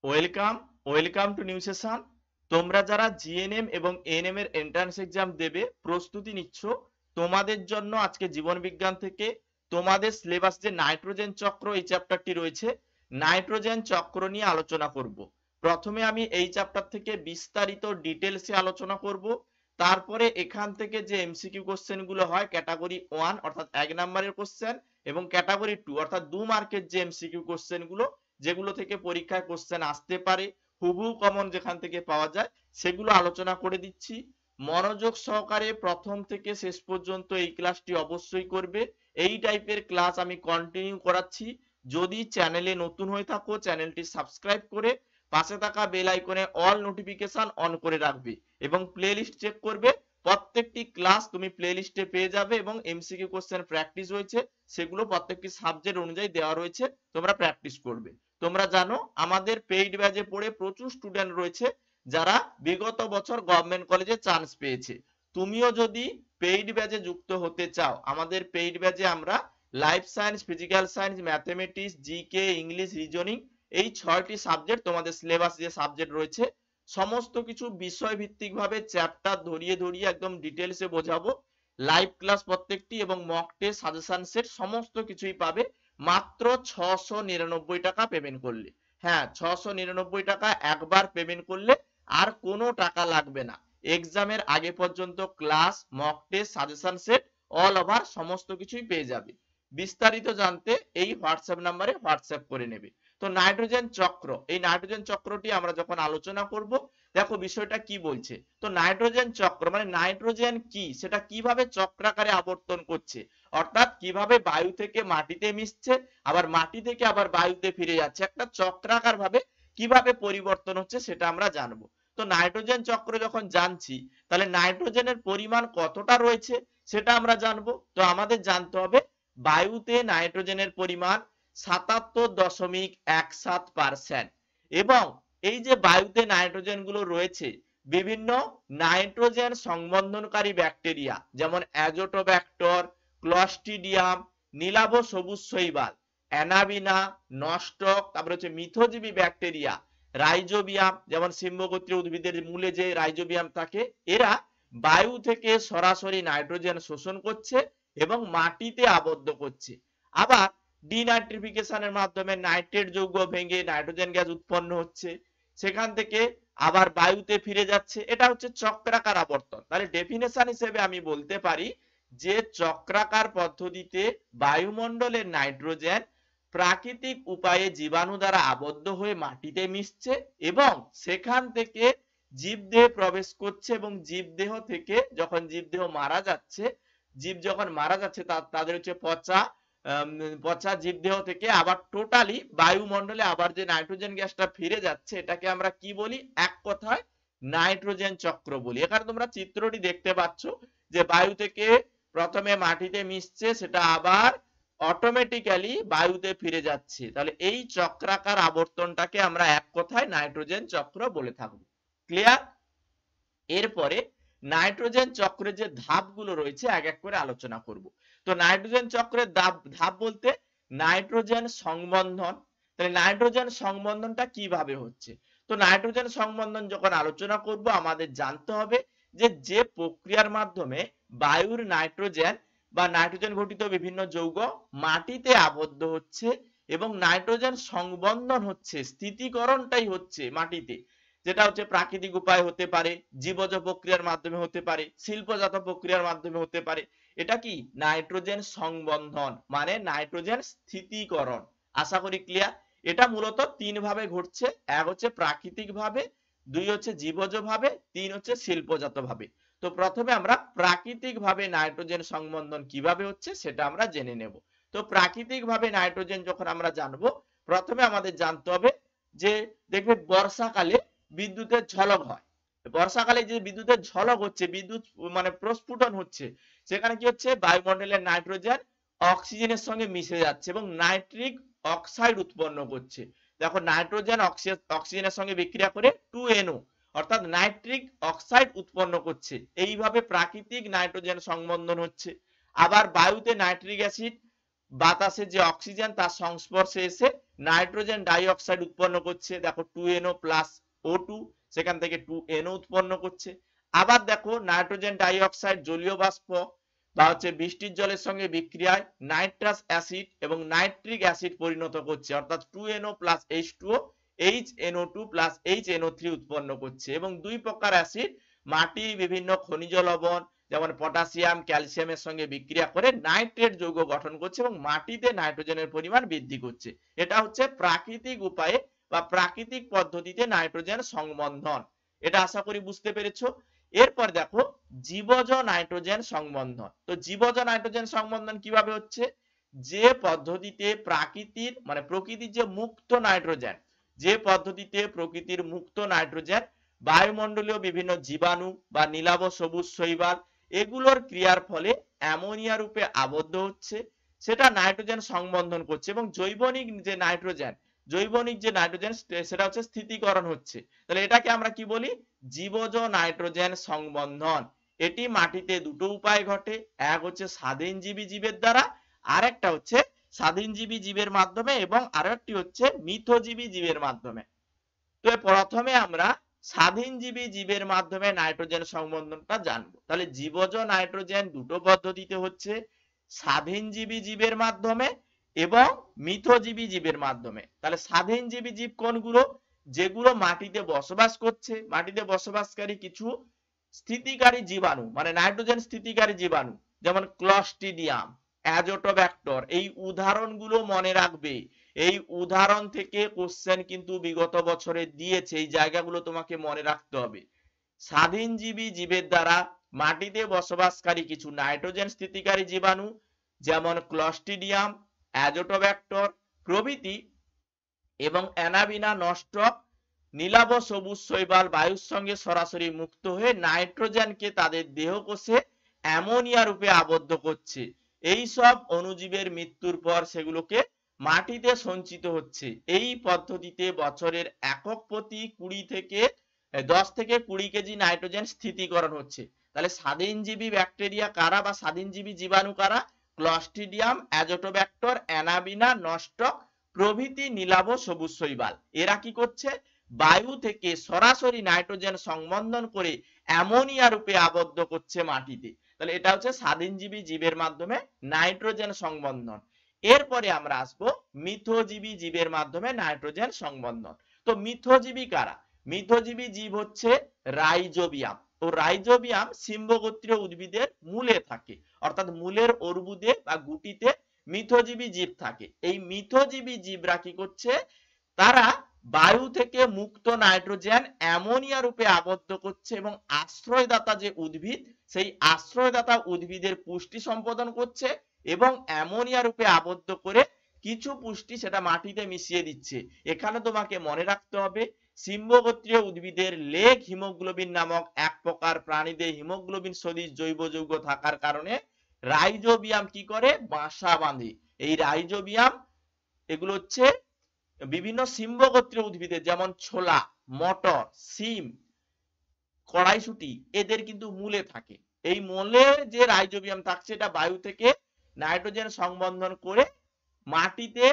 Welcome welcome to new session. তোমরা যারা GNM এবং এএনএম এর এন্ট্রান্স এক্সাম দেবে প্রস্তুতি নিচ্ছ, তোমাদের জন্য আজকে জীবন বিজ্ঞান থেকে তোমাদের সিলেবাস যে নাইট্রোজেন চক্র এই চ্যাপ্টারটি রয়েছে, নাইট্রোজেন চক্র নিয়ে আলোচনা করব। প্রথমে আমি এই চ্যাপ্টার থেকে বিস্তারিত ডিটেলসে আলোচনা করব। তারপরে এখান থেকে যে এমসিকিউ কোশ্চেন গুলো হয় ক্যাটাগরি 1 অর্থাৎ 1 নম্বরের কোশ্চেন এবং ক্যাটাগরি 2 অর্থাৎ 2 মার্কের যে এমসিকিউ কোশ্চেন গুলো, যেগুলো থেকে পরীক্ষায় কোশ্চেন আসতে পারে, হুবহু কমন যেখান থেকে পাওয়া যায়, সেগুলো আলোচনা করে দিচ্ছি। মনোযোগ সহকারে প্রথম থেকে শেষ পর্যন্ত এই ক্লাসটি অবশ্যই করবে। এই টাইপের ক্লাস আমি কন্টিনিউ করাচ্ছি। যদি চ্যানেলে নতুন হয়ে থাকো চ্যানেলটি সাবস্ক্রাইব করে পাশে থাকা বেল আইকনে অল নোটিফিকেশন অন করে রাখবে এবং প্লেলিস্ট চেক করবে। প্রত্যেকটি ক্লাস তুমি প্লেলিস্টে পেয়ে যাবে এবং এমসিকিউ কোশ্চেন প্র্যাকটিস হয়েছে, সেগুলো প্রত্যেকটি সাবজেক্ট অনুযায়ী দেওয়া রয়েছে, তোমরা প্র্যাকটিস করবে। তোমরা জানো আমাদের পেইড ব্যাচে পড়ে প্রচুর স্টুডেন্ট রয়েছে যারা বিগত বছর গভর্নমেন্ট কলেজে চান্স পেয়েছে। তুমিও যদি পেইড ব্যাচে যুক্ত হতে চাও, আমাদের পেইড ব্যাচে আমরা life science, physical science, mathematics, GK, English, reasoning এই 6টি সাবজেক্ট তোমাদের সিলেবাস যে সাবজেক্ট রয়েছে সমস্ত কিছু বিষয় ভিত্তিক ভাবে চ্যাপ্টার ধরিয়ে ধরিয়ে একদম ডিটেলসে বোঝাবো। লাইভ ক্লাস প্রত্যেকটি এবং মক টেস্ট, সাজেশন সেট সমস্ত কিছুই পাবে মাত্র 699 টাকা পেমেন্ট করলে। হ্যাঁ, 699 টাকা একবার পেমেন্ট করলে আর কোনো টাকা লাগবে না। এক্সামের আগে পর্যন্ত class, mock test, suggestion set all over সমস্ত কিছুই পেয়ে যাবে। বিস্তারিত জানতে এই হোয়াটসঅ্যাপ নাম্বারে হোয়াটসঅ্যাপ করে নেবে। তো নাইট্রোজেন চক্র, এই নাইট্রোজেন চক্রটি আমরা যখন আলোচনা করব, দেখো বিষয়টা কি বলছে। তো নাইট্রোজেন চক্র মানে নাইট্রোজেন কি, সেটা কিভাবে চক্রাকারে আবর্তন করছে, অর্থাৎ কিভাবে বায়ু থেকে মাটিতে মিশছে, আবার মাটি থেকে আবার বায়ুতে ফিরে যাচ্ছে, একটা চক্রাকার ভাবে কিভাবে পরিবর্তন হচ্ছে সেটা আমরা জানবো। তো নাইট্রোজেন চক্র যখন জানছি, তাহলে নাইট্রোজেনের পরিমাণ কতটা রয়েছে সেটা আমরা জানবো। তো আমাদের জানতে হবে বায়ুতে নাইট্রোজেনের পরিমাণ 77.17%। এবং এই যে বায়ুতে নাইট্রোজেন গুলো রয়েছে, বিভিন্ন নাইট্রোজেন সংবন্ধনকারী ব্যাকটেরিয়া যেমন অ্যাজোটোব্যাক্টর, ক্লস্ট্রিডিয়াম, নীলাভ সবুজ শৈবাল, অ্যানাবিনা, নস্টক, তারপরে হচ্ছে মিথজীবী ব্যাকটেরিয়া, রাইজোবিয়াম যেমন সিম্বগোত্রীয় উদ্ভিদের মূলে যে রাইজোবিয়াম থাকে, এরা বায়ু থেকে সরাসরি নাইট্রোজেন শোষণ করছে এবং মাটিতে আবদ্ধ করছে। আবার ডিনাইট্রিফিকেশনের মাধ্যমে নাইট্রেট যৌগ ভেঙে নাইট্রোজেন গ্যাস উৎপন্ন হচ্ছে, সেখান থেকে আবার বায়ুতে ফিরে যাচ্ছে। এটা হচ্ছে চক্রাকার আবর্তন। তাহলে ডেফিনেশন হিসেবে আমি বলতে পারি যে চক্রাকার পদ্ধতিতে বায়ুমণ্ডলের নাইট্রোজেন প্রাকৃতিক উপায়ে জীবাণু দ্বারা আবদ্ধ হয়ে মাটিতে মিশছে এবং সেখান থেকে জীবদেহে প্রবেশ করছে এবং জীবদেহ থেকে যখন জীবদেহ মারা যাচ্ছে, জীব যখন মারা যাচ্ছে তাদের হচ্ছে পচা জীবদেহ থেকে আবার টোটালি বায়ুমণ্ডলে আবার যে নাইট্রোজেন গ্যাসটা ফিরে যাচ্ছে, এটাকে আমরা কি বলি, এক কথায় নাইট্রোজেন চক্র বলি। এখানে তোমরা চিত্রটি দেখতে পাচ্ছ যে বায়ু থেকে প্রথমে মাটিতে মিশছে, সেটা আবার অটোমেটিক্যালি বায়ুতে ফিরে যাচ্ছে। তাহলে এই চক্রাকার আবর্তনটাকে আমরা এক কথায় নাইট্রোজেন চক্র বলে থাকবো। ক্লিয়ার? এরপরে নাইট্রোজেন চক্রের যে ধাপগুলো রয়েছে এক এক করে আলোচনা করব। তো নাইট্রোজেন চক্রের ধাপ বলতে নাইট্রোজেন সংবন্ধন। তাহলে নাইট্রোজেন সংবন্ধনটা কিভাবে হচ্ছে, তো নাইট্রোজেন সংবন্ধন যখন আলোচনা করব আমাদের জানতে হবে যে যে প্রক্রিয়ার মাধ্যমে বায়ুর নাইট্রোজেন বা নাইট্রোজেন ঘটিত বিভিন্ন যৌগ মাটিতে আবদ্ধ হচ্ছে এবং নাইট্রোজেন সংবন্ধন হচ্ছে, স্থিতিকরণটাই হচ্ছে মাটিতে, যেটা হচ্ছে প্রাকৃতিক উপায় হতে পারে, জীবজ প্রক্রিয়ার মাধ্যমে হতে পারে, শিল্পজাত প্রক্রিয়ার মাধ্যমে হতে পারে। এটা কি নাইট্রোজেন সংবন্ধন মানে নাইট্রোজেন স্থিতিকরণ। আশা করি ক্লিয়ার। এটা মূলত 3 ভাবে ঘটছে, এক হচ্ছে প্রাকৃতিক ভাবে, 2 হচ্ছে জীবজ ভাবে, 3 হচ্ছে শিল্পজাত ভাবে। তো প্রথমে আমরা প্রাকৃতিক ভাবে নাইট্রোজেন সংবন্ধন কিভাবে হচ্ছে সেটা আমরা জেনে নেব। তো প্রাকৃতিক ভাবে নাইট্রোজেন যখন আমরা জানবো, প্রথমে আমাদের জানতে হবে যে দেখবে বর্ষাকালে বিদ্যুতের ঝলক হয়। বর্ষাকালে যে বিদ্যুতের ঝলক হচ্ছে, বিদ্যুৎ মানে প্রস্ফুটন হচ্ছে, সেখানে কি হচ্ছে বায়ুমণ্ডলের নাইট্রোজেন অক্সিজেনের সঙ্গে মিশে যাচ্ছে এবং নাইট্রিক অক্সাইড উৎপন্ন করছে। দেখো নাইট্রোজেন অক্সিজেনের সঙ্গে বিক্রিয়া করে 2NO অর্থাৎ নাইট্রিক অক্সাইড উৎপন্ন করছে। এইভাবে প্রাকৃতিক নাইট্রোজেন সংবন্ধন হচ্ছে। আবার বায়ুতে নাইট্রিক অ্যাসিড বাতাসে যে অক্সিজেন তার সংস্পর্শে এসে নাইট্রোজেন ডাই অক্সাইড উৎপন্ন করছে, দেখো 2NO প্লাস O2, সেখান থেকে 2NO উৎপন্ন করছে। আবার দেখো নাইট্রোজেন ডাই অক্সাইড জলীয় বাষ্প বা হচ্ছে বৃষ্টির জলের সঙ্গে বিক্রিয়ায় নাইট্রাস অ্যাসিড এবং নাইট্রিক অ্যাসিড পরিণত করছে, অর্থাৎ 2NO plus H2O HNO2 plus HNO3 উৎপন্ন করছে। এবং দুই প্রকার অ্যাসিড মাটির বিভিন্ন খনিজ লবণ যেমন পটাশিয়াম ক্যালসিয়ামের সঙ্গে বিক্রিয়া করে নাইট্রেট যৌগ গঠন করছে এবং মাটিতে নাইট্রোজেনের পরিমাণ বৃদ্ধি করছে। এটা হচ্ছে প্রাকৃতিক উপায়ে বা প্রাকৃতিক পদ্ধতিতে নাইট্রোজেন সংবন্ধন। এটা আশা করি বুঝতে পেরেছো। এরপর দেখো জীবজ নাইট্রোজেন সংবন্ধন। তো জীবজ নাইট্রোজেন সংবন্ধন কিভাবে হচ্ছে? যে পদ্ধতিতে প্রকৃতির যে মুক্ত নাইট্রোজেন, যে পদ্ধতিতে প্রকৃতির মুক্ত নাইট্রোজেন বায়ুমণ্ডলীয় বিভিন্ন জীবাণু বা নীলাভ সবুজ শৈবাল এগুলোর ক্রিয়ার ফলে অ্যামোনিয়া রূপে আবদ্ধ হচ্ছে, সেটা নাইট্রোজেন সংবন্ধন করছে। এবং জৈবনিক যে নাইট্রোজেন সেটা হচ্ছে স্থিতিকরণ হচ্ছে। তাহলে এটাকে আমরা কি বলি? জীবজ নাইট্রোজেন সংবন্ধন। এটি মাটিতে দুটো উপায় ঘটে, এক হচ্ছে স্বাধীনজীবী জীবের দ্বারা, আর একটা হচ্ছে স্বাধীনজীবী জীবের মাধ্যমে, এবং আরেকটি হচ্ছে মিথজীবী জীবের মাধ্যমে। তো প্রথমে আমরা স্বাধীনজীবী জীবের মাধ্যমে নাইট্রোজেন সংবন্ধনটা জানবো। তাহলে জীবজ নাইট্রোজেন দুটো পদ্ধতিতে হচ্ছে, স্বাধীনজীবী জীবের মাধ্যমে এবং মিথজীবী জীবের মাধ্যমে। তাহলে স্বাধীনজীবী জীব কোনগুলো? যেগুলো মাটিতে বসবাস করছে, মাটিতে বসবাসকারী কিছু স্থিতিকারী জীবাণু মানে নাইট্রোজেন স্থিতিকারী জীবাণু, যেমন ক্লস্ট্রিডিয়াম, অ্যাজোটোব্যাক্টর। এই উদাহরণগুলো মনে রাখবে, এই উদাহরণ থেকে কোশ্চেন কিন্তু বিগত বছরে দিয়েছে, এই জায়গাগুলো তোমাকে মনে রাখতে হবে। স্বাধীনজীবী জীবের দ্বারা মাটিতে বসবাসকারী কিছু নাইট্রোজেন স্থিতিকারী জীবাণু যেমন ক্লস্ট্রিডিয়াম, অ্যাজোটোব্যাক্টর প্রভৃতি এবং অ্যানাবিনা নস্টক নীলাভ সবুজ শৈবাল বায়ুর সঙ্গে সরাসরি মুক্ত হয়ে নাইট্রোজেনকে তাদের দেহকোষে অ্যামোনিয়া রূপে আবদ্ধ করছে। এই সব অণুজীবের মৃত্যুর পর সেগুলোকে মাটিতে সঞ্চিত হচ্ছে। এই পদ্ধতিতে বছরের একক প্রতি 10 থেকে 20 কেজি নাইট্রোজেন স্থিতিকরণ হচ্ছে। তাহলে স্বাধীনজীবী ব্যাকটেরিয়া কারা বা স্বাধীনজীবী জীবাণু কারা? ক্লস্ট্রিডিয়াম, অ্যাজোটোব্যাক্টর, অ্যানাবিনা নস্টক প্রভৃতি নীলাভ সবুজ শৈবাল। এরা কি করছে? বায়ু থেকে সরাসরি নাইট্রোজেন সংবন্ধন করে অ্যামোনিয়া রূপে আবদ্ধ করছে মাটিতে। তাহলে এটা হচ্ছে স্বাধীনজীবী জীবের মাধ্যমে নাইট্রোজেন সংবন্ধন। এরপরে আমরা আসবো মিথজীবী জীবের মাধ্যমে নাইট্রোজেন সংবন্ধন। তো মিথজীবী কারা? মিথজীবী জীব হচ্ছে রাইজোবিয়াম। তো রাইজোবিয়াম সিম্বগোত্রীয় উদ্ভিদের মূলে থাকে, অর্থাৎ মূলের অর্বুদে বা গুটিতে মিথজীবী জীব থাকে। এই মিথজীবী জীবরা কি করছে? তারা বায়ু থেকে মুক্ত নাইট্রোজেন অ্যামোনিয়া রূপে আবদ্ধ করছে এবং আশ্রয়দাতা যে উদ্ভিদ, সেই আশ্রয়দাতা উদ্ভিদের পুষ্টি সম্পাদন করছে এবং অ্যামোনিয়া রূপে আবদ্ধ করে কিছু পুষ্টি সেটা মাটিতে মিশিয়ে দিচ্ছে। এখানে তোমাকে মনে রাখতে হবে, সিম্বগোত্রীয় উদ্ভিদের লেগ হিমোগ্লোবিন নামক এক প্রকার প্রাণীদের হিমোগ্লোবিন সদৃশ জৈব যৌগ থাকার কারণে রাইজোবিয়াম কি করে? বাসা বাঁধে। এই রাইজোবিয়াম এগুলো হচ্ছে বিভিন্ন সিম্বগোত্রীয় উদ্ভিদের, যেমন ছোলা, মটর, সিম, কড়াইশুঁটি, এদের কিন্তু মূলে থাকে। এই মূলে যে রাইজোবিয়াম থাকছে এটা বায়ু থেকে নাইট্রোজেন সংবন্ধন করে মাটিতে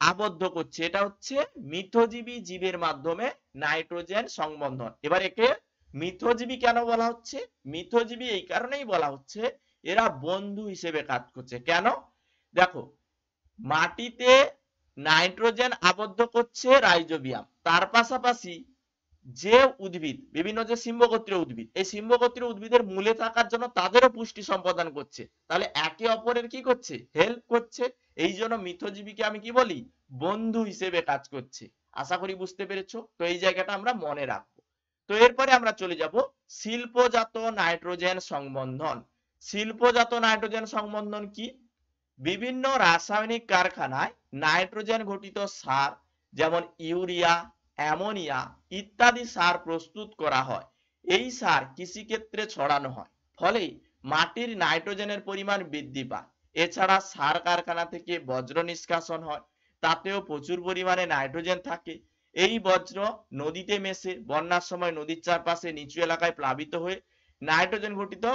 আবদ্ধ করছে। এটা হচ্ছে মিথজীবী জীবের মাধ্যমে নাইট্রোজেন সংবন্ধন। এবার একে মিথজীবী কেন বলা হচ্ছে? মিথজীবী এই কারণেই বলা হচ্ছে, এরা বন্ধু হিসেবে কাজ করছে। কেন? দেখো, মাটিতে নাইট্রোজেন আবদ্ধ করছে রাইজোবিয়াম, তার পাশাপাশি যে উদ্ভিদ, বিভিন্ন যে সিম্বগোত্রীয় উদ্ভিদ, এই সিম্বগোত্রীয় উদ্ভিদের মূলে থাকার জন্য তাদেরও পুষ্টি সম্পাদন করছে। তাহলে একে অপরের কি করছে? হেল্প করছে। এই জন্য মিথজীবীকে আমি কি বলি? বন্ধু হিসেবে কাজ করছে। আশা করি বুঝতে পেরেছো। তো এই জায়গাটা আমরা মনে রাখবো। তো এরপরে আমরা চলে যাব শিল্পজাত নাইট্রোজেন সংবন্ধন। শিল্পজাত নাইট্রোজেন সংবন্ধন কি? বিভিন্ন রাসায়নিক কারখানায় নাইট্রোজেন ঘটিত সার যেমন ইউরিয়া, অ্যামোনিয়া ইত্যাদি সার প্রস্তুত করা হয়। এই সার কৃষিক্ষেত্রে ছড়ানো হয়, ফলে মাটির নাইট্রোজেনের পরিমাণ বৃদ্ধি পায়। এছাড়া সার কারখানা থেকে বজ্র নিষ্কাশন হয়, তাতেও প্রচুর পরিমাণে নাইট্রোজেন থাকে। এই বজ্র নদীতে মেশে বন্যার সময় নদীর চারপাশে নিচু এলাকায় প্লাবিত হয়ে নাইট্রোজেন ঘটিত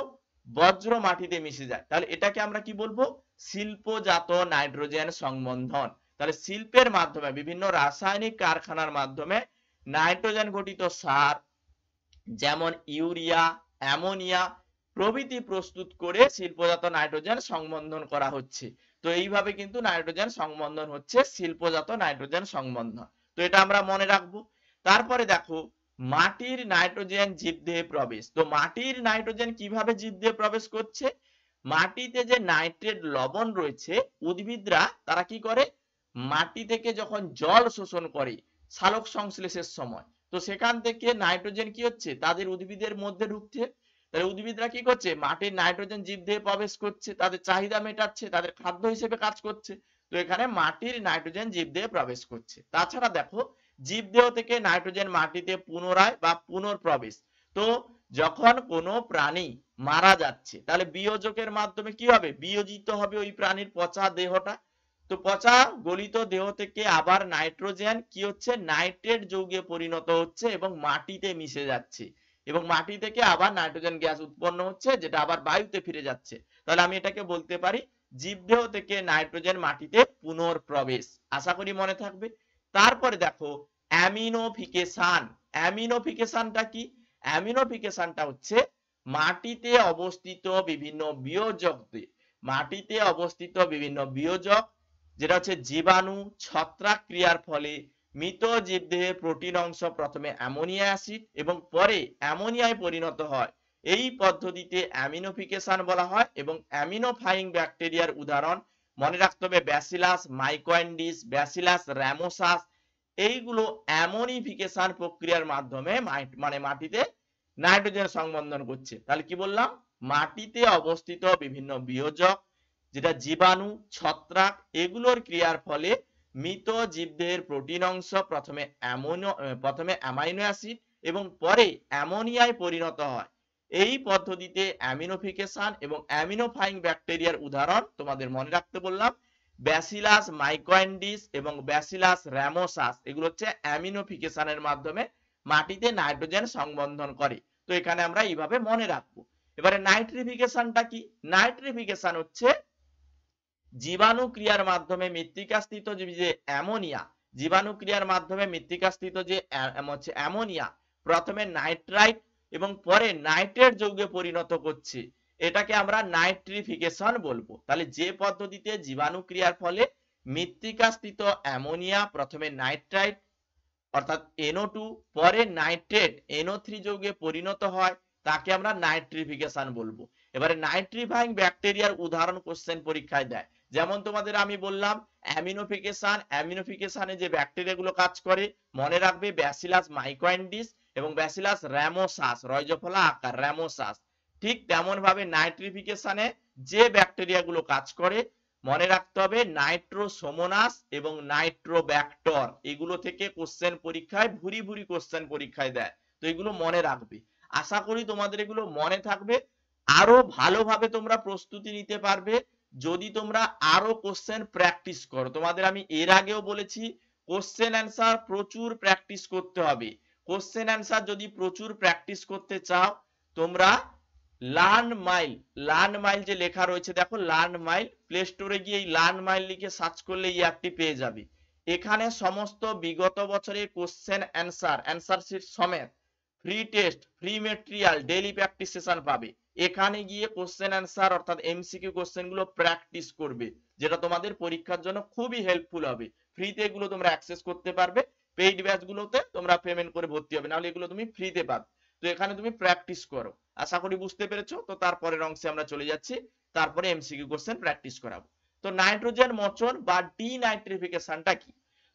বজ্র মাটিতে মিশে যায়, তাহলে এটাকে আমরা কি বলবো? শিল্পজাত নাইট্রোজেন সংবন্ধন। তাহলে শিল্পের মাধ্যমে, বিভিন্ন রাসায়নিক কারখানার মাধ্যমে নাইট্রোজেন ঘটিত সার যেমন ইউরিয়া, অ্যামোনিয়া প্রভৃতি প্রস্তুত করে শিল্পজাত নাইট্রোজেন সংবন্ধন করা হচ্ছে। তো এইভাবে কিন্তু নাইট্রোজেন সংবন্ধন হচ্ছে শিল্পজাত নাইট্রোজেন সংবন্ধন। তো এটা আমরা মনে রাখবো। তারপরে দেখো, মাটির নাইট্রোজেন জীবদেহে প্রবেশ। তো মাটির নাইট্রোজেন কিভাবে জীবদেহে প্রবেশ করছে? মাটিতে যে নাইট্রেট লবণ রয়েছে, উদ্ভিদরা তারা কি করে, মাটি থেকে যখন জল শোষণ করে সালোক সংশ্লেষের সময়, তো সেখান থেকে নাইট্রোজেন কি হচ্ছে, তাদের উদ্ভিদের মধ্যে ঢুকছে। তাহলে উদ্ভিদরা কি করছে, মাটির নাইট্রোজেন জীবদেহে প্রবেশ করছে, তাদের চাহিদা মেটাচ্ছে, তাদের খাদ্য হিসেবে কাজ করছে। তো এখানে মাটির নাইট্রোজেন জীবদেহে প্রবেশ করছে। তাছাড়া দেখো, জীবদেহ থেকে নাইট্রোজেন মাটিতে পুনরায় বা পুনর্প্রবেশ। তো যখন কোনো প্রাণী মারা যাচ্ছে, তাহলে বিয়োজকের মাধ্যমে কি হবে, বিয়োজিত হবে ওই প্রাণীর পচা দেহটা। তো পচা গলিত দেহ থেকে আবার নাইট্রোজেন কি হচ্ছে, নাইট্রেট যৌগে পরিণত হচ্ছে এবং মাটিতে মিশে যাচ্ছে, এবং মাটি থেকে আবার নাইট্রোজেন গ্যাস উৎপন্ন হচ্ছে, যেটা আবার বায়ুতে ফিরে যাচ্ছে। তাহলে আমি এটাকে বলতে পারি জীবদেহ থেকে নাইট্রোজেন মাটিতে পুনর্প্রবেশ। আশা করি মনে থাকবে। তারপরে দেখো, অ্যামিনোফিকেশন। অ্যামিনোফিকেশনটা কি? অ্যামিনোফিকেশনটা হচ্ছে মাটিতে অবস্থিত বিভিন্ন বিয়োজকদের, মাটিতে অবস্থিত বিভিন্ন বিয়োজক, যেটা হচ্ছে জীবাণু, ছত্রাক ক্রিয়ার ফলে মৃত জীবদেহে প্রোটিন অংশ প্রথমে অ্যামোনিয়া অ্যাসিড এবং পরে অ্যামোনিয়ায় পরিণত হয়। এই পদ্ধতিতে অ্যামিনোফিকেশন বলা হয়। এবং অ্যামিনোফাইং ব্যাকটেরিয়ার উদাহরণ মনে রাখতে হবে ব্যাসিলাস মাইকোয়েন্ডিস, ব্যাসিলাস র্যামোসাস। এইগুলো অ্যামোনিফিকেশন প্রক্রিয়ার মাধ্যমে মানে মাটিতে নাইট্রোজেন সংবন্ধন করছে। তাহলে কি বললাম, মাটিতে অবস্থিত বিভিন্ন বিয়োজক, যেটা জীবাণু, ছত্রাক, এগুলোর ক্রিয়ার ফলে মৃত জীবদেহের প্রোটিন অংশ প্রথমে অ্যামাইনো অ্যাসিড এবং পরে অ্যামোনিয়ায় পরিণত হয়। এই পদ্ধতিতে অ্যামিনোফিকেশন এবং অ্যামিনোফাইং ব্যাকটেরিয়ার উদাহরণ তোমাদের মনে রাখতে বললাম ব্যাসিলাস মাইকোয়েন্ডিস এবং ব্যাসিলাস র্যামোসাস। এগুলো হচ্ছে অ্যামিনোফিকেশনের মাধ্যমে মাটিতে নাইট্রোজেন সংবন্ধন করে। তো এখানে আমরা এইভাবে মনে রাখবো। এবারে নাইট্রিফিকেশনটা কি? নাইট্রিফিকেশন হচ্ছে জীবাণু ক্রিয়ার মাধ্যমে মৃত্তিকাস্থিত যে অ্যামোনিয়া, জীবাণু ক্রিয়ার মাধ্যমে মৃত্তিকাস্থিত যে অ্যামোনিয়া প্রথমে নাইট্রাইট এবং পরে নাইট্রেট যৌগে পরিণত করছে, এটাকে আমরা নাইট্রিফিকেশন বলবো। তাহলে যে পদ্ধতিতে জীবাণু ক্রিয়ার ফলে মৃত্তিকাস্থিত অ্যামোনিয়া প্রথমে নাইট্রাইট অর্থাৎ NO2 পরে নাইট্রেট NO3 যৌগে পরিণত হয়, তাকে আমরা নাইট্রিফিকেশন বলবো। এবারে নাইট্রিফাইং ব্যাকটেরিয়ার উদাহরণ কোশ্চেন পরীক্ষায় দেয়। যেমন তোমাদের আমি বললাম অ্যামিনোফিকেশন, অ্যামিনোফিকেশনে যে ব্যাকটেরিয়াগুলো কাজ করে মনে রাখবে ব্যাসিলাস মাইকোয়েন্ডিস এবং ব্যাসিলাস র্যামোসাস, রয়জফলা আকার র্যামোসাস। ঠিক তেমন ভাবে নাইট্রিফিকেশনে যে ব্যাকটেরিয়াগুলো কাজ করে মনে রাখতে হবে নাইট্রোসোমোনাস এবং নাইট্রোব্যাক্টর। এগুলো থেকে কোশ্চেন পরীক্ষায় ভুরি ভুরি কোশ্চেন পরীক্ষায় দেয়। তো এগুলো মনে রাখবে। আশা করি তোমাদের এগুলো মনে থাকবে। আরো ভালোভাবে তোমরা প্রস্তুতি নিতে পারবে যদি তোমরা আরো কোশ্চেন প্র্যাকটিস করো। তোমাদের আমি এর আগেও বলেছি কোশ্চেন অ্যান্সার প্রচুর প্র্যাকটিস করতে হবে। কোশ্চেন অ্যান্সার যদি প্রচুর প্র্যাকটিস করতে চাও, তোমরা লার্ন মাইল যে লেখা রয়েছে দেখো, লার্ন মাইল, প্লে স্টোরে গিয়ে এই লার্ন মাইল লিখে সার্চ করলে এই অ্যাপটি পেয়ে যাবে। এখানে সমস্ত বিগত বছরের কোশ্চেন অ্যান্সার শিট সমেত free test, free material, daily practice session পাবে। এখানে গিয়ে কোশ্চেন অ্যান্সার অর্থাৎ এমসিকিউ কোশ্চেন গুলো প্র্যাকটিস করবে, যেটা তোমাদের পরীক্ষার জন্য খুবই হেল্পফুল হবে। ফ্রিতে এগুলো তোমরা অ্যাক্সেস করতে পারবে। পেইড ব্যাচ গুলোতে তোমরা পেমেন্ট করে ভর্তি হবে, নাহলে এগুলো তুমি ফ্রিতে পাবে। তো এখানে তুমি প্র্যাকটিস করো। আশা করি বুঝতে পেরেছো। তো তারপরের অংশে আমরা চলে যাচ্ছি, তারপরে এমসিকিউ কোশ্চেন প্র্যাকটিস করাবো। তো নাইট্রোজেন মোচন বা ডিনাইট্রিফিকেশনটা কি?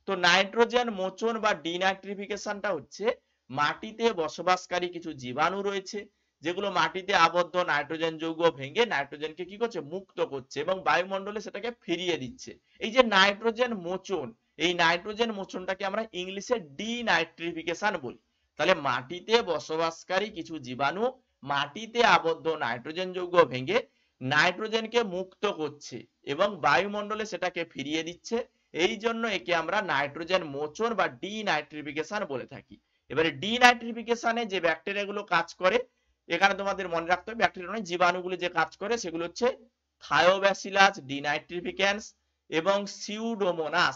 তো নাইট্রোজেন মোচন বা ডিনাইট্রিফিকেশনটা হচ্ছে মাটিতে বসবাসকারী কিছু জীবাণু রয়েছে, যেগুলো মাটিতে আবদ্ধ নাইট্রোজেন যৌগ ভেঙে নাইট্রোজেনকে কি করছে, মুক্ত করছে এবং বায়ুমণ্ডলে সেটাকে ফিরিয়ে দিচ্ছে। এই যে নাইট্রোজেন মোচন, এই নাইট্রোজেন মোচনটাকে আমরা ইংলিশে ডিনাইট্রিফিকেশন বলি। তাহলে মাটিতে বসবাসকারী কিছু জীবাণু মাটিতে আবদ্ধ নাইট্রোজেন যৌগ ভেঙে নাইট্রোজেনকে মুক্ত করছে এবং বায়ুমণ্ডলে সেটাকে ফিরিয়ে দিচ্ছে। এই জন্য একে আমরা নাইট্রোজেন মোচন বা ডিনাইট্রিফিকেশন বলে থাকি। এবারে ডিনাইট্রিফিকেশনে যে ব্যাকটেরিয়াগুলো কাজ করে এখানে তোমাদের মনে রাখতে হবে ব্যাকটেরিয়া নয়, জীবাণুগুলি যে কাজ করে সেগুলো হচ্ছে থায়োব্যাসিলাস ডিনাইট্রিফিকেন্স এবং সিউডোমোনাস।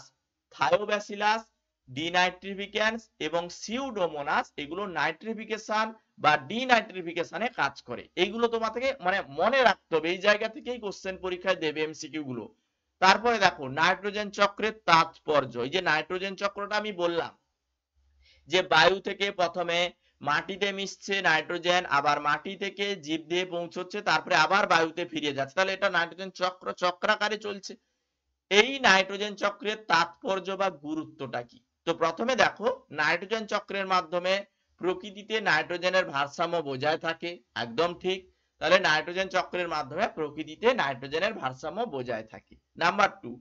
থায়োব্যাসিলাস ডিনাইট্রিফিকেন্স এবং সিউডোমোনাস এগুলো নাইট্রিফিকেশন বা ডিনাইট্রিফিকেশনে কাজ করে। এইগুলো তোমাকে মানে মনে রাখতে হবে, এই জায়গা থেকেই কোশ্চেন পরীক্ষায় দেবে এমসিকিউ গুলো। তারপরে দেখো নাইট্রোজেন চক্রের তাৎপর্য। এই যে নাইট্রোজেন চক্রটা আমি বললাম যে বায়ু থেকে প্রথমে মাটিতে মিশছে নাইট্রোজেন, আবার মাটি থেকে জীবদেহে পৌঁছচ্ছে, তারপরে আবার বায়ুতে ফিরে যাচ্ছে, তাহলে এটা নাইট্রোজেন চক্র চক্রাকারে চলছে। এই নাইট্রোজেন চক্রের তাৎপর্য বা গুরুত্বটা কি? তো প্রথমে দেখো নাইট্রোজেন চক্রের মাধ্যমে প্রকৃতিতে নাইট্রোজেনের ভারসাম্য বজায় থাকে, একদম ঠিক। তাহলে নাইট্রোজেন চক্রের মাধ্যমে প্রকৃতিতে নাইট্রোজেনের ভারসাম্য বজায় থাকে। নাম্বার 2,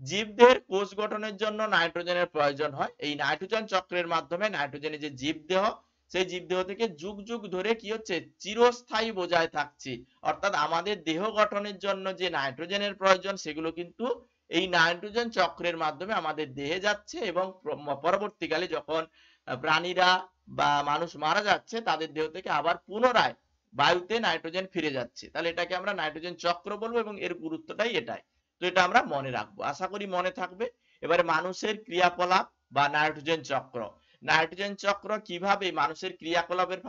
জীবদেহের কোষ গঠনের জন্য নাইট্রোজেনের প্রয়োজন হয়। এই নাইট্রোজেন চক্রের মাধ্যমে নাইট্রোজেনের যে জীবদেহ, সেই জীবদেহ থেকে যুগ যুগ ধরে কি হচ্ছে, চিরস্থায়ী বজায় থাকছে। অর্থাৎ আমাদের দেহ গঠনের জন্য যে নাইট্রোজেনের প্রয়োজন সেগুলো কিন্তু এই নাইট্রোজেন চক্রের মাধ্যমে আমাদের দেহে যাচ্ছে, এবং পরবর্তীকালে যখন প্রাণীরা বা মানুষ মারা যাচ্ছে তাদের দেহ থেকে আবার পুনরায় বায়ুতে নাইট্রোজেন ফিরে যাচ্ছে। তাহলে এটাকে আমরা নাইট্রোজেন চক্র বলবো, এবং এর গুরুত্বটাই এটাই। তো এটা আমরা মনে রাখবো, আশা করি মনে থাকবে। এবারে মানুষের ক্রিয়াকলাপ বা নাইট্রোজেন চক্র। নাইট্রোজেন চক্র কিভাবে মানুষের ক্রিয়াকলাপের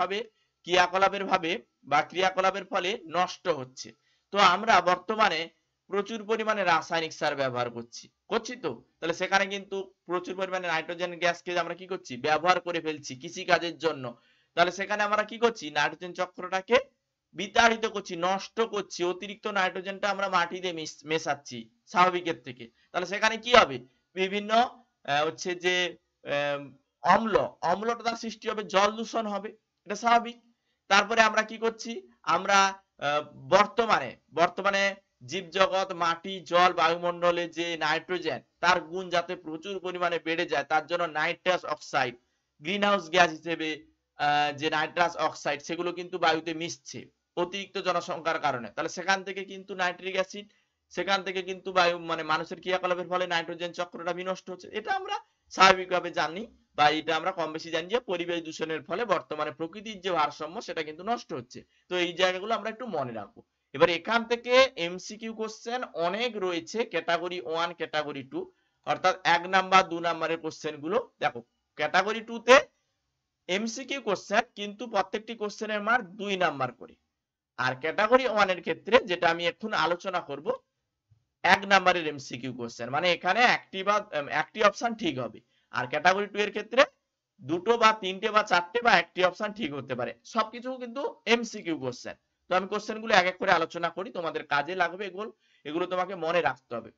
ফলে নষ্ট হচ্ছে। তো আমরা বর্তমানে প্রচুর পরিমাণে রাসায়নিক সার ব্যবহার করছি তো, তাহলে সেখানে কিন্তু প্রচুর পরিমাণে নাইট্রোজেন গ্যাসকে আমরা কি করছি, ব্যবহার করে ফেলছি কৃষি কাজের জন্য। তাহলে সেখানে আমরা কি করছি, নাইট্রোজেন চক্রটাকে বিতাড়িত করছি, নষ্ট করছি, অতিরিক্ত নাইট্রোজেনটা আমরা মাটিতে মেশাচ্ছি স্বাভাবিকের থেকে। তাহলে সেখানে কি হবে, বিভিন্ন হচ্ছে যে অম্ল অম্লতা সৃষ্টি হবে, জল দূষণ হবে, এটা স্বাভাবিক। তারপরে আমরা কি করছি, আমরা বর্তমানে বর্তমানে জীবজগৎ, মাটি, জল, বায়ুমণ্ডলে যে নাইট্রোজেন তার গুণ যাতে প্রচুর পরিমাণে বেড়ে যায়, তার জন্য nitrous oxide green house gas হিসেবে যে নাইট্রাস অক্সাইড সেগুলো কিন্তু বায়ুতে মিশছে অতিরিক্ত জনসংখ্যার কারণে। তাহলে সেখান থেকে কিন্তু নাইট্রিক অ্যাসিড, সেখান থেকে কিন্তু বায়ু মানে মানুষের ক্রিয়াকলাপের ফলে নাইট্রোজেন চক্রটা বিনষ্ট হচ্ছে। এটা আমরা স্বাভাবিকভাবে জানি, বা এটা আমরা কম বেশি জানি যে পরিবেশ দূষণের ফলে বর্তমানে প্রকৃতির যে ভারসাম্য সেটা কিন্তু নষ্ট হচ্ছে। তো এই জায়গাগুলো আমরা একটু মনে রাখবো। এবার এখান থেকে এমসিকিউ কোশ্চেন অনেক রয়েছে, ক্যাটাগরি 1 ক্যাটাগরি 2, অর্থাৎ 1 নাম্বার 2 নাম্বারের কোশ্চেন গুলো দেখো। ক্যাটাগরি 2 তে এমসিকিউ কোশ্চেন কিন্তু প্রত্যেকটি কোশ্চেনের মান 2 নাম্বার করে, আর ক্যাটাগরি 1 এর ক্ষেত্রে যেটা আমি এখন আলোচনা করব 1 নাম্বারের এমসিকিউ কোশ্চেন, মানে এখানে একটি অপশন ঠিক হবে। আর ক্যাটাগরি 2 এর ক্ষেত্রে দুটো বা তিনটে বা চারটে বা একটি অপশন ঠিক হতে পারে, সবকিছু কিন্তু এমসিকিউ কোশ্চেন। তো আমি কোশ্চেন গুলো এক এক করে আলোচনা করি, তোমাদের কাজে লাগবে এগুলো, এগুলো তোমাকে মনে রাখতে হবে।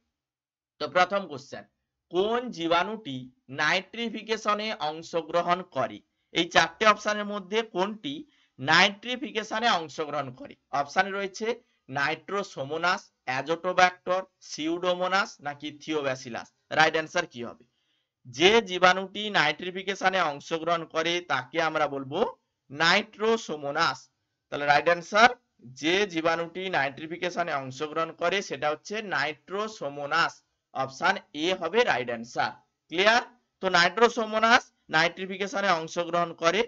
তো প্রথম কোশ্চেন, কোন জীবাণুটি নাইট্রিফিকেশনে অংশগ্রহণ করে? এই চারটে অপশনের মধ্যে কোনটি নাইট্রিফিকেশনে অংশগ্রহণ করে? অপশনে রয়েছে নাইট্রোসোমোনাস, অ্যাজোটোব্যাক্টর, সিউডোমোনাস নাকি থিওব্যাসিলাস। রাইট অ্যান্সার কি হবে? যে জীবাণুটি নাইট্রিফিকেশনে অংশগ্রহণ করে তাকে আমরা বলবো নাইট্রোসোমোনাস। তাহলে রাইট অ্যান্সার, যে জীবাণুটি নাইট্রিফিকেশনে অংশগ্রহণ করে সেটা হচ্ছে নাইট্রোসোমোনাস। অপশন এ হবে রাইট অ্যান্সার। ক্লিয়ার? তো নাইট্রোসোমোনাস নাইট্রিফিকেশনে অংশগ্রহণ করে,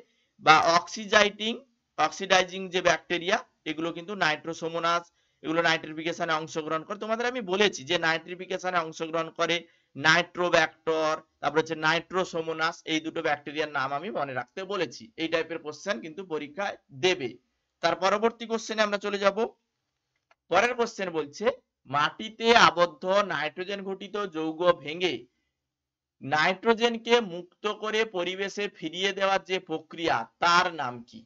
বা অক্সিডাইজিং যে ব্যাকটেরিয়া এগুলো কিন্তু নাইট্রোসোমোনাস, এগুলো নাইট্রিফিকেশনে অংশগ্রহণ করে। তোমাদের আমি বলেছি যে নাইট্রিফিকেশনে অংশগ্রহণ করে নাইট্রোব্যাক্টর, তারপর হচ্ছে নাইট্রোসোমোনাস, এই দুটো ব্যাকটেরিয়ার নাম আমি মনে রাখতে বলেছি। এই টাইপের কোশ্চেন কিন্তু পরীক্ষায় দেবে। তার পরবর্তী কোশ্চেনে আমরা চলে যাব। পরের কোশ্চেন বলছে, মাটিতে আবদ্ধ নাইট্রোজেন ঘটিত যৌগ ভেঙে নাইট্রোজেনকে মুক্ত করে পরিবেশে ফিরিয়ে দেওয়ার যে প্রক্রিয়া তার নাম কি?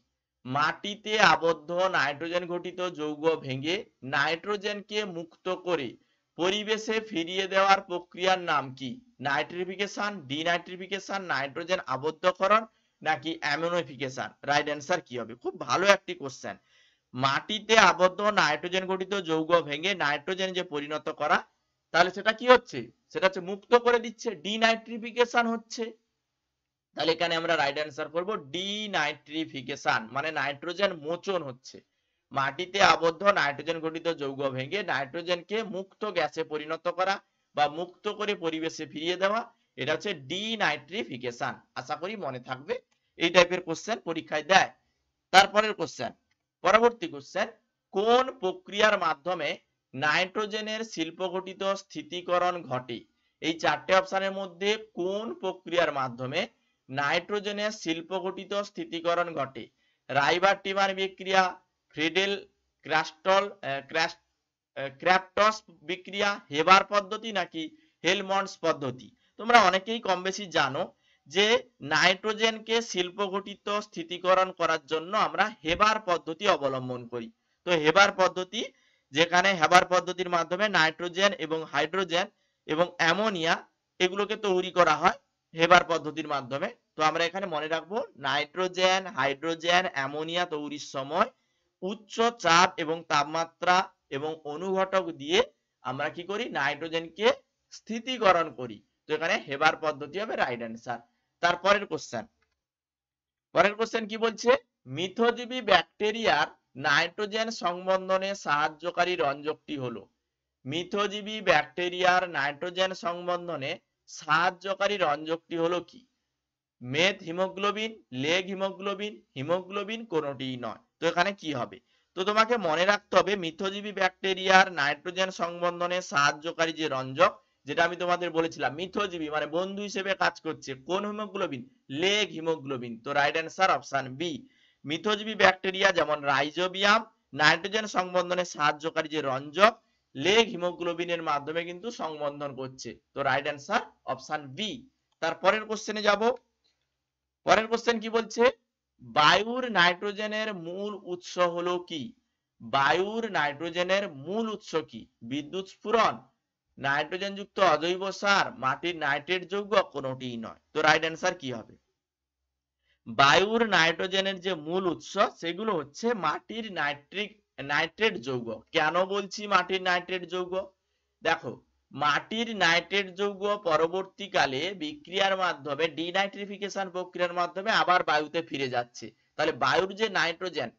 মাটিতে আবদ্ধ নাইট্রোজেন ঘটিত যৌগ ভেঙে নাইট্রোজেনকে মুক্ত করে পরিবেশে ফিরিয়ে দেওয়ার প্রক্রিয়ার নাম কি? নাইট্রিফিকেশন, ডিনাইট্রিফিকেশন, নাইট্রোজেন আবদ্ধকরণ নাকি অ্যামোনিফিকেশন। রাইট অ্যান্সার কি হবে? খুব ভালো একটি কোশ্চেন। মাটিতে আবদ্ধ নাইট্রোজেন ঘটিত যৌগ ভেঙে নাইট্রোজেন যে পরিণত করা, তাহলে সেটা কি হচ্ছে, সেটা হচ্ছে মুক্ত করে দিচ্ছে, ডিনাইট্রিফিকেশন হচ্ছে। তাহলে এখানে আমরা রাইট অ্যান্সার করব ডিনাইট্রিফিকেশন, মানে নাইট্রোজেন মোচন হচ্ছে। মাটিতে আবদ্ধ নাইট্রোজেন ঘটিত যৌগ ভেঙে নাইট্রোজেনকে মুক্ত গ্যাসে পরিণত করা বা মুক্ত করে পরিবেশে ফিরিয়ে দেওয়া, এটা হচ্ছে ডিনাইট্রিফিকেশন। আশা করি মনে থাকবে, এই টাইপের কোশ্চেন পরীক্ষায় দেয়। তারপরের কোশ্চেন, পরবর্তী কোশ্চেন, কোন প্রক্রিয়ার মাধ্যমে নাইট্রোজেনের শিল্পঘটিত স্থিতিকরণ ঘটে? এই চারটে অপশনের মধ্যে কোন প্রক্রিয়ার মাধ্যমে নাইট্রোজেনের শিল্পঘটিত স্থিতিকরণ ঘটে? রাইবার-টিমার বিক্রিয়া, ফ্রিডেল ক্রাস্টল ক্র্যাফটস বিক্রিয়া, হেবার পদ্ধতি নাকি হেলমন্টস পদ্ধতি? তোমরা অনেকেই কম বেশি জানো যে নাইট্রোজেনকে শিল্পঘটিত স্থিতিকরণ করার জন্য আমরা হেবার পদ্ধতি অবলম্বন করি। তো হেবার পদ্ধতি, যেখানে হেবার পদ্ধতির মাধ্যমে নাইট্রোজেন এবং হাইড্রোজেন এবং অ্যামোনিয়া এগুলোকে তৈরি করা হয় হেবার পদ্ধতির মাধ্যমে। তো আমরা এখানে মনে রাখবো নাইট্রোজেন, হাইড্রোজেন, অ্যামোনিয়া তৈরির সময় উচ্চ চাপ এবং তাপমাত্রা এবং অনুঘটক দিয়ে আমরা কি করি? নাইট্রোজেনকে স্থিতিকরণ করি। তো এখানে হেবার পদ্ধতি হবে রাইট অ্যান্সার। তারপরের কোশ্চেন কি বলছে? মিথজীবী ব্যাকটেরিয়ার নাইট্রোজেন সংবন্ধনে সাহায্যকারী রঞ্জকটি হলো। মিথজীবী ব্যাকটেরিয়ার নাইট্রোজেন সংবন্ধনে সাহায্যকারী রঞ্জকটি হলো কি? Methaemoglobin, leg haemoglobin, haemoglobin কোনোটিই নয়। তো এখানে কি হবে? তো তোমাকে মনে রাখতে হবে মিথজীবী ব্যাকটেরিয়ার নাইট্রোজেন সংবন্ধনে সাহায্যকারী যে রঞ্জক, যেটা আমি তোমাদের বলেছিলাম মিথজীবী মানে বন্ধু হিসেবে কাজ করছে, কোন হিমোগ্লোবিন? Leg haemoglobin. তো রাইট অ্যান্সার অপশন বি। মিথজীবী ব্যাকটেরিয়া যেমন রাইজোবিয়াম নাইট্রোজেন সংবন্ধনে সাহায্যকারী যে রঞ্জক লেগ হিমোগ্লোবিনের মাধ্যমে কিন্তু সংবন্ধন করছে। তো রাইট অ্যান্সার অপশন বি। তারপরের কোশ্চেনে যাব। পরের কোশ্চেন কি বলছে? বায়ুর নাইট্রোজেনের মূল উৎস হলো কি? বায়ুর নাইট্রোজেনের মূল উৎস কি? বিদ্যুৎ স্ফুরণ, নাইট্রোজেন যুক্ত অজৈব সার, মাটির নাইট্রেট যৌগ, কোনোটিই নয়। তো রাইট অ্যান্সার কি হবে? বায়ুর নাইট্রোজেনের যে মূল উৎস সেগুলো হচ্ছে মাটির নাইট্রেট যৌগ। কেন বলছি মাটির নাইট্রেট যৌগ? দেখো, মাটির নাইট্রেট যৌগ পরবর্তীকালে বিক্রিয়ার মাধ্যমে ডিনাইট্রিফিকেশন প্রক্রিয়ার মাধ্যমে আবার বায়ুতে ফিরে যাচ্ছে। তাহলে বায়ুর যে নাইট্রোজেন,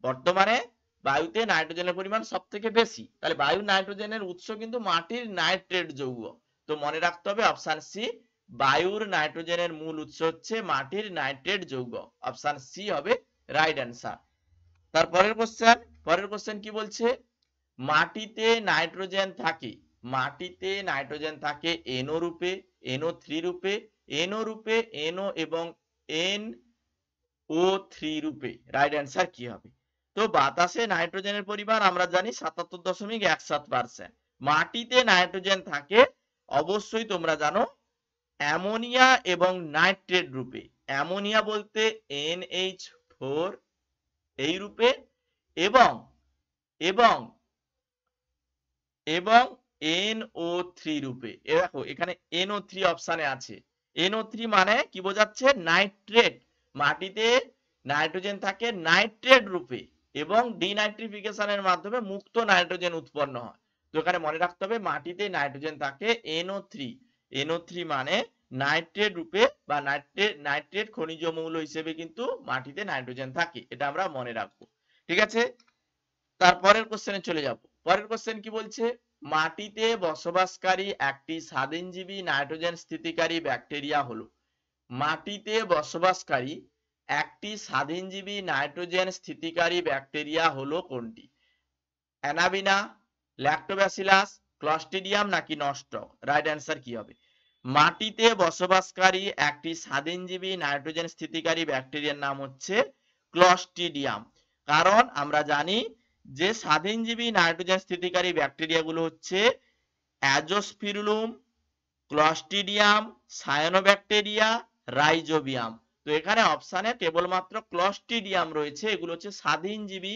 বর্তমানে বায়ুতে নাইট্রোজেনের পরিমাণ সব থেকে বেশি, তাহলে বায়ুর নাইট্রোজেনের উৎস কিন্তু মাটির নাইট্রেট যৌগ। তো মনে রাখতে হবে অপশন সি, বায়ুর নাইট্রোজেনের মূল উৎস হচ্ছে মাটির নাইট্রেট যৌগ। অপশন সি হবে রাইট অ্যান্সার। পরের কোশ্চেন কি বলছে? মাটিতে নাইট্রোজেন থাকে, মাটিতে নাইট্রোজেন থাকে NO রূপে, NO3 রূপে, NO রূপে, NO এবং NO3 রূপে। রাইট অ্যান্সার কি হবে? তো বাতাসে নাইট্রোজেনের পরিমাণ আমরা জানি 77.17%। মাটিতে নাইট্রোজেন থাকে অবশ্যই তোমরা জানো অ্যামোনিয়া এবং নাইট্রেট রূপে। অ্যামোনিয়া বলতে NH4 এই রূপে এবং এবং এবং NO3 রূপে। দেখো এখানে NO3 অপশানে আছে। NO3 মানে কি বোঝাচ্ছে? নাইট্রেট। মাটিতে নাইট্রোজেন থাকে নাইট্রেট রূপে এবং ডিনাইট্রিফিকেশনের মাধ্যমে মুক্ত নাইট্রোজেন উৎপন্ন হয়। তো এখানে মনে রাখতে হবে মাটিতে নাইট্রোজেন থাকে NO3। NO3 মানে নাইট্রেট রূপে বা নাইট্রেট খনিজ মৌল হিসেবে কিন্তু মাটিতে নাইট্রোজেন থাকে। এটা আমরা মনে রাখবো। ঠিক আছে, তারপরের কোশ্চেনে চলে যাব। পরের কোশ্চেন কি বলছে? মাটিতে বসবাসকারী একটি স্বাধীনজীবী নাইট্রোজেন স্থিতিকারী ব্যাকটেরিয়া হলো। মাটিতে বসবাসকারী একটি স্বাধীনজীবী নাইট্রোজেন স্থিতিকারী ব্যাকটেরিয়া হলো কোনটি? অ্যানাবিনা, ল্যাক্টোব্যাসিলাস, ক্লস্ট্রিডিয়াম নাকি নস্টক? রাইট অ্যান্সার কি হবে? মাটিতে বসবাসকারী একটি স্বাধীনজীবী নাইট্রোজেন স্থিতিকারী ব্যাকটেরিয়ার নাম হচ্ছে ক্লস্ট্রিডিয়াম। কারণ আমরা জানি যে স্বাধীনজীবী নাইট্রোজেন স্থিতিকারী ব্যাকটেরিয়াগুলো হচ্ছে অ্যাজোস্পিরুলুম, ক্লস্ট্রিডিয়াম, সায়ানোব্যাকটেরিয়া, রাইজোবিয়াম। তো এখানে অপশানে কেবলমাত্র ক্লস্ট্রিডিয়াম রয়েছে, এগুলো হচ্ছে স্বাধীনজীবী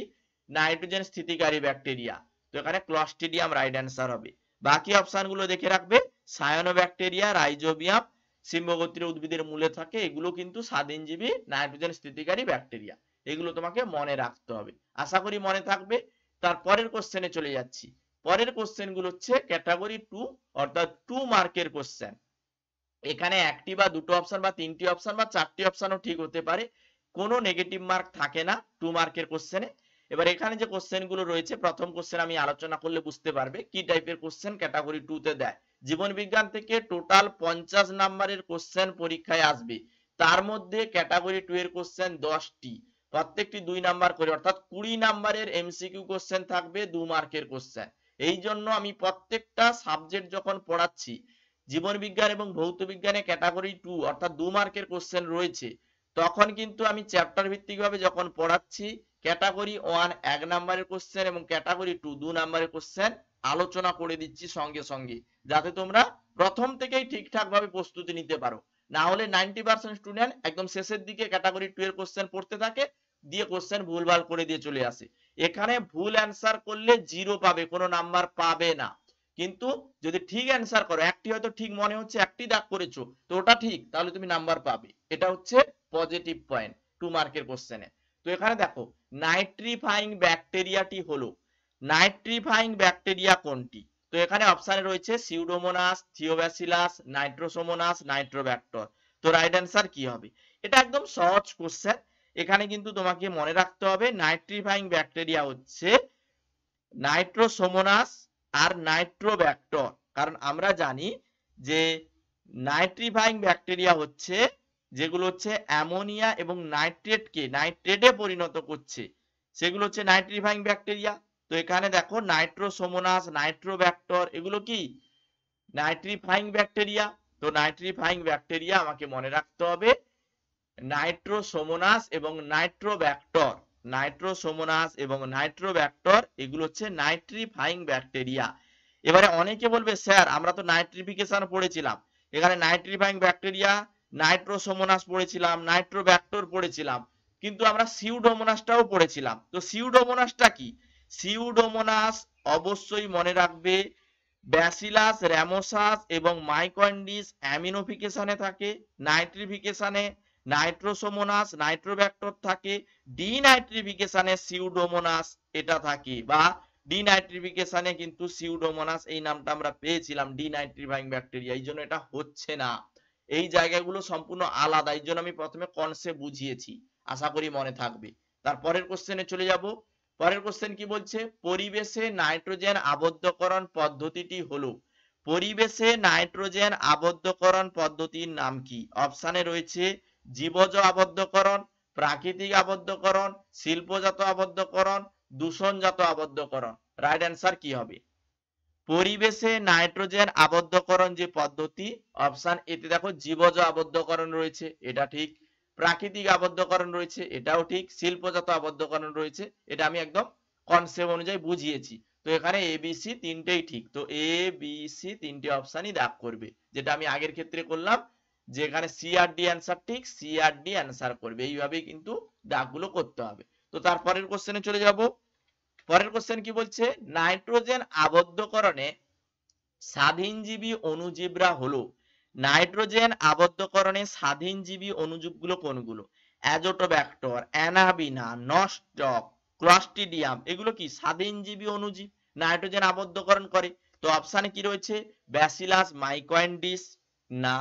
নাইট্রোজেন স্থিতিকারী ব্যাকটেরিয়া। তো এখানে ক্লস্ট্রিডিয়াম রাইট অ্যান্সার হবে। বাকি অপশানগুলো দেখে রাখবে, সায়ানোব্যাকটেরিয়া, রাইজোবিয়াম সিম্বগোত্রীয় উদ্ভিদের মূলে থাকে, এগুলো কিন্তু স্বাধীনজীবী নাইট্রোজেন স্থিতিকারী ব্যাকটেরিয়া। এগুলো তোমাকে মনে রাখতে হবে, আশা করি মনে থাকবে। তারপরের কোশ্চেনে চলে যাচ্ছি। পরের কোশ্চেন গুলো হচ্ছে ক্যাটাগরি 2 অর্থাৎ 2 মার্কের কোশ্চেন। এখানে একটি বা দুটো অপশন বা তিনটি অপশন বা চারটি অপশনও ঠিক হতে পারে, কোনো নেগেটিভ মার্ক থাকে না 2 মার্কের কোশ্চেনে। এবার এখানে যে কোশ্চেন গুলো রয়েছে, প্রথম কোশ্চেন আমি আলোচনা করলে বুঝতে পারবে কি টাইপের কোশ্চেন ক্যাটাগরি 2 তে দেয়। জীবন বিজ্ঞান থেকে টোটাল 50 নাম্বারের কোশ্চেন পরীক্ষায় আসবে, তার মধ্যে ক্যাটাগরি 2 এর কোশ্চেন 10টি। প্রত্যেকটি 2 নাম্বার করে, অর্থাৎ 20 নাম্বারের এমসিকিউ কোশ্চেন থাকবে 2 মার্কের কোশ্চেন। এই জন্য আমি প্রত্যেকটা সাবজেক্ট যখন পড়াচ্ছি, জীবন বিজ্ঞান এবং ভৌত বিজ্ঞানে ক্যাটাগরি 2 অর্থাৎ 2 মার্কের কোশ্চেন রয়েছে, তখন কিন্তু আমি চ্যাপ্টার ভিত্তিকভাবে যখন পড়াচ্ছি ক্যাটাগরি 1 1 নাম্বারের কোশ্চেন এবং ক্যাটাগরি 2 2 নাম্বারের কোশ্চেন আলোচনা করে দিচ্ছি সঙ্গে সঙ্গে, যাতে তোমরা প্রথম থেকেই ঠিকঠাক ভাবে প্রস্তুতি নিতে পারো। না হলে 90% স্টুডেন্ট একদম শেষের দিকে ক্যাটাগরি 2 এর কোশ্চেন পড়তে থাকে, দিয়ে কোশ্চেন ভুলভাল করে দিয়ে চলে আসে। এখানে ভুল অ্যান্সার করলে 0 পাবে, কোনো নাম্বার পাবে না। কিন্তু যদি ঠিক অ্যান্সার করো, একটি হয়তো ঠিক মনে হচ্ছে, একটি দাগ করেছো তো ওটা ঠিক, তাহলে তুমি নাম্বার পাবে। এটা হচ্ছে পজিটিভ পয়েন্ট 2 মার্কের কোশ্চেনে। তো এখানে দেখো নাইট্রিফাইং ব্যাকটেরিয়াটি হলো, নাইট্রিফাইং ব্যাকটেরিয়া কোনটি? তো এখানে অপশানে রয়েছে সিউডোমোনাস, থিওব্যাসিলাস, নাইট্রোসোমোনাস, নাইট্রোব্যাক্টর। তো রাইট অ্যান্সার কি হবে? এটা একদম সহজ কোশ্চেন। এখানে কিন্তু তোমাকে মনে রাখতে হবে নাইট্রিফাইং ব্যাকটেরিয়া হচ্ছে নাইট্রোসোমোনাস আর নাইট্রোব্যাক্টর। কারণ আমরা জানি যে নাইট্রিফাইং ব্যাকটেরিয়া হচ্ছে যেগুলো হচ্ছে অ্যামোনিয়া এবং নাইট্রেটকে নাইট্রেটে পরিণত করছে, সেগুলো হচ্ছে নাইট্রিফাইং ব্যাকটেরিয়া। তো এখানে দেখো নাইট্রোসোমোনাস, নাইট্রোব্যাক্টর এগুলো কি নাইট্রিফাইং ব্যাকটেরিয়া। তো নাইট্রিফাইং ব্যাকটেরিয়া আমাকে মনে রাখতে হবে নাইট্রোসোমোনাস এবং নাইট্রোব্যাক্টর। নাইট্রোসোমোনাস এবং নাইট্রোব্যাক্টর এগুলো হচ্ছে নাইট্রিফাইং ব্যাকটেরিয়া। এবারে অনেকে বলবে স্যার আমরা তো নাইট্রিফিকেশন পড়েছিলাম, এখানে নাইট্রিফাইং ব্যাকটেরিয়া, নাইট্রোসোমোনাস পড়েছিলাম, নাইট্রোব্যাক্টর পড়েছিলাম, কিন্তু আমরা সিউডোমোনাসটাও পড়েছিলাম। তো সিউডোমোনাসটা কি? সিউডোমোনাস অবশ্যই মনে রাখবে ব্যাসিলাস র্যামোসাস এবং মাইকোয়েন্ডিস অ্যামিনোফিকেশনে থাকে, নাইট্রিফিকেশনে নাইট্রোসোমোনাস নাইট্রোব্যাক্টর থাকে, ডিনাইট্রিফিকেশনে সিউডোমোনাস এটা থাকে, বা ডিনাইট্রিফিকেশনে কিন্তু সিউডোমোনাস এই নামটা আমরা পেয়েছিলাম ডিনাইট্রিফাইং ব্যাকটেরিয়া, এই জন্য এটা হচ্ছে না। এই জায়গাগুলো সম্পূর্ণ আলাদা, এই জন্য আমি প্রথমে কনসেপ্ট বুঝিয়েছি, আশা করি মনে থাকবে। তারপরের কোশ্চেনে চলে যাব। পরের কোশ্চেন কি বলছে? পরিবেশে নাইট্রোজেন আবদ্ধকরণ পদ্ধতিটি হলো, পরিবেশে নাইট্রোজেন আবদ্ধকরণ পদ্ধতির নাম কি? অপশানে রয়েছে জীবজ আবদ্ধকরণ, প্রাকৃতিক আবদ্ধকরণ, শিল্পজাত আবদ্ধকরণ, দূষণজাত আবদ্ধকরণ। রাইট অ্যান্সার কি হবে? পরিবেশে নাইট্রোজেন আবদ্ধকরণ যে পদ্ধতি, অপশন এতে দেখো জীবজ আবদ্ধকরণ রয়েছে, এটা ঠিক। প্রাকৃতিক আবদ্ধকরণ রয়েছে, এটাও ঠিক। শিল্পজাত আবদ্ধকরণ রয়েছে, এটা আমি একদম কনসেপ্ট অনুযায়ী বুঝিয়েছি। তো এখানে এ বি সি তিনটেই ঠিক, তো এ বি সি তিনটে অপশনই দাগ করবে, যেটা আমি আগের ক্ষেত্রে করলাম, যে এখানে সি আর ডি অ্যান্সার ঠিক, সি আর ডি অ্যান্সার করবে, এইভাবেই কিন্তু দাগগুলো করতে হবে। তো তারপরের কোশ্চেনে চলে যাব। পরের কোশ্চেন কি বলছে? নাইট্রোজেন আবদ্ধকরণে স্বাধীনজীবী অণুজীবরা হলো, নাইট্রোজেন আবদ্ধকরণে স্বাধীনজীবী অণুজীবগুলো কোনগুলো? অ্যাজোটোব্যাক্টর, অ্যানাবিনা, নস্টক, ক্লস্ট্রিডিয়াম এগুলো কি স্বাধীনজীবী অণুজীব, নাইট্রোজেন আবদ্ধকরণ করে। তো অপশানে কি রয়েছে? ব্যাসিলাস মাইকোয়েন্ডিস না,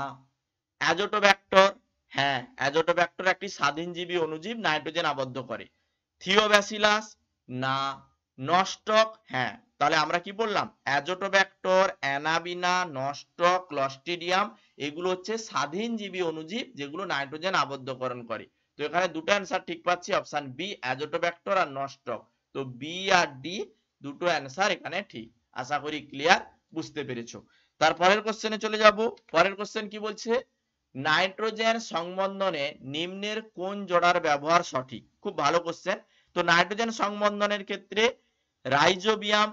অ্যাজোটোব্যাক্টর, হ্যাঁ অ্যাজোটোব্যাক্টর একটি স্বাধীনজীবী অণুজীব, নাইট্রোজেন আবদ্ধ করে। থিওব্যাসিলাস না, নস্টক হ্যাঁ। তাহলে আমরা কি বললাম? অ্যাজোটোব্যাক্টর, অ্যানাবিনা, নস্টক, ক্লস্ট্রিডিয়াম এগুলো হচ্ছে স্বাধীনজীবী অণুজীব যেগুলো নাইট্রোজেন আবদ্ধকরণ করে। তো এখানে দুটো অ্যান্সার ঠিক পাচ্ছি, অপশন বি অ্যাজোটোব্যাক্টর আর নস্টক। তো বি আর ডি দুটো অ্যান্সার এখানে ঠিক। আশা করি ক্লিয়ার, বুঝতে পেরেছো। তারপরের কোশ্চেনে চলে যাব। পরের কোশ্চেন কি বলছে? নাইট্রোজেন সংবন্ধনে নিম্নের কোন জোড়ার ব্যবহার সঠিক? খুব ভালো কোশ্চেন। তো নাইট্রোজেন সংবন্ধনের ক্ষেত্রে রাইজোবিয়াম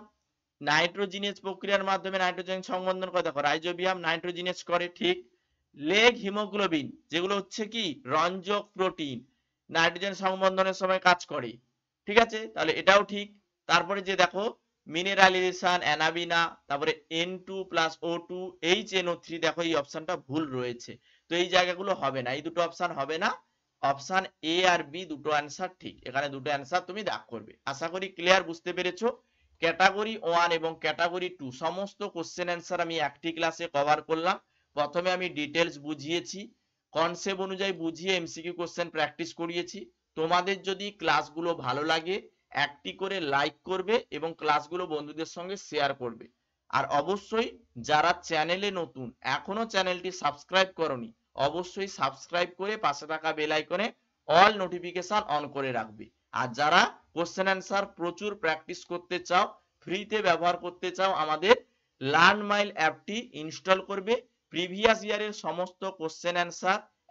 নাইট্রোজিনেজ প্রক্রিয়ার মাধ্যমে নাইট্রোজেন সংবন্ধন করে, দেখো রাইজোবিয়াম নাইট্রোজিনেজ করে ঠিক। লেগ হিমোগ্লোবিন যেগুলো হচ্ছে কি রঞ্জক প্রোটিন, নাইট্রোজেন সংবন্ধনের সময় কাজ করে, ঠিক আছে, তাহলে এটাও ঠিক। তারপরে যে দেখো মিনারালাইজেশন অ্যানাবিনা, তারপরে N2+O2 HNO3, দেখো এই অপশনটা ভুল রয়েছে, তো এই জায়গাগুলো হবে না, এই দুটো অপশন হবে না। অপশন এ আর বি দুটো অ্যান্সার ঠিক, এখানে দুটো অ্যান্সার তুমি দাগ করবে। আশা করি ক্লিয়ার, বুঝতে পেরেছো। ক্যাটাগরি 1 এবং ক্যাটাগরি 2 সমস্ত কোশ্চেন অ্যান্সার আমি একটি ক্লাসে কভার করলাম। প্রথমে আমি ডিটেলস বুঝিয়েছি, কনসেপ্ট অনুযায়ী বুঝিয়ে এমসিকিউ কোশ্চেন প্র্যাকটিস করিয়েছি। তোমাদের যদি ক্লাসগুলো ভালো লাগে একটি করে লাইক করবে এবং ক্লাসগুলো বন্ধুদের সঙ্গে শেয়ার করবে। আর অবশ্যই যারা চ্যানেলে নতুন এখনো চ্যানেলটি সাবস্ক্রাইব করনি, অবশ্যই সাবস্ক্রাইব করে পাশে থাকা বেল আইকনে অল নোটিফিকেশন অন করে রাখবে। আর যারা কোশ্চেন অ্যান্সার প্রচুর প্র্যাকটিস করতে চাও, ফ্রিতে ব্যবহার করতে চাও, আমাদের লার্ন মাইল অ্যাপটি ইনস্টল করবে। প্রিভিয়াস ইয়ারের সমস্ত কোশ্চেন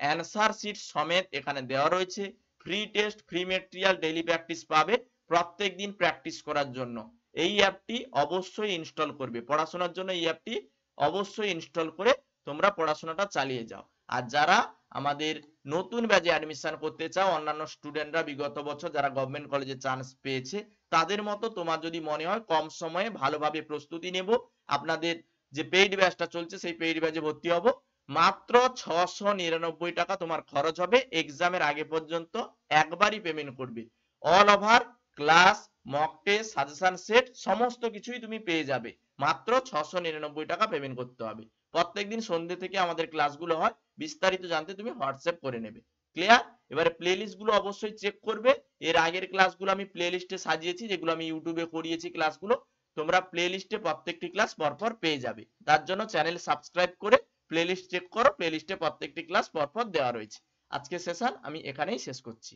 অ্যান্সার শিট সমেত এখানে দেওয়া রয়েছে। Free test, free material, daily practice পাবে প্রত্যেক দিন প্র্যাকটিস করার জন্য। এই অ্যাপটি অবশ্যই ইনস্টল করবে, পড়াশোনার জন্য এই অ্যাপটি অবশ্যই ইনস্টল করে তোমরা পড়াশোনাটা চালিয়ে যাও। আর যারা আমাদের নতুন ব্যাচে অ্যাডমিশন করতে চাও, অন্যান্য স্টুডেন্টরা বিগত বছর যারা গভর্নমেন্ট কলেজে চান্স পেয়েছে তাদের মতো তোমার যদি মনে হয় কম সময়ে ভালোভাবে প্রস্তুতি নেব, আপনাদের যে পেইড ব্যাচটা চলছে সেই পেইড ব্যাচে ভর্তি হব। মাত্র 699 টাকা তোমার খরচ হবে, এক্সামের আগে পর্যন্ত একবারই পেমেন্ট করবে। All over class, mock test, suggestion set সমস্ত কিছুই তুমি পেয়ে যাবে। মাত্র 699 টাকা পেমেন্ট করতে হবে। প্রত্যেকদিন সন্ধ্যে থেকে আমাদের ক্লাসগুলো হয়, বিস্তারিত জানতে তুমি হোয়াটসঅ্যাপ করে নেবে। ক্লিয়ার? এবারে প্লেলিস্ট গুলো অবশ্যই চেক করবে। এর আগের ক্লাসগুলো আমি প্লেলিস্টে সাজিয়েছি, যেগুলো আমি ইউটিউবে করিয়েছি ক্লাসগুলো, তোমরা প্লেলিস্টে প্রত্যেকটি ক্লাস পরপর পেয়ে যাবে। তার জন্য চ্যানেল সাবস্ক্রাইব করে প্লেলিস্ট চেক করো, প্লেলিস্টে প্রত্যেকটি ক্লাস পরপর দেওয়া রয়েছে। আজকে সেশন আমি এখানেই শেষ করছি।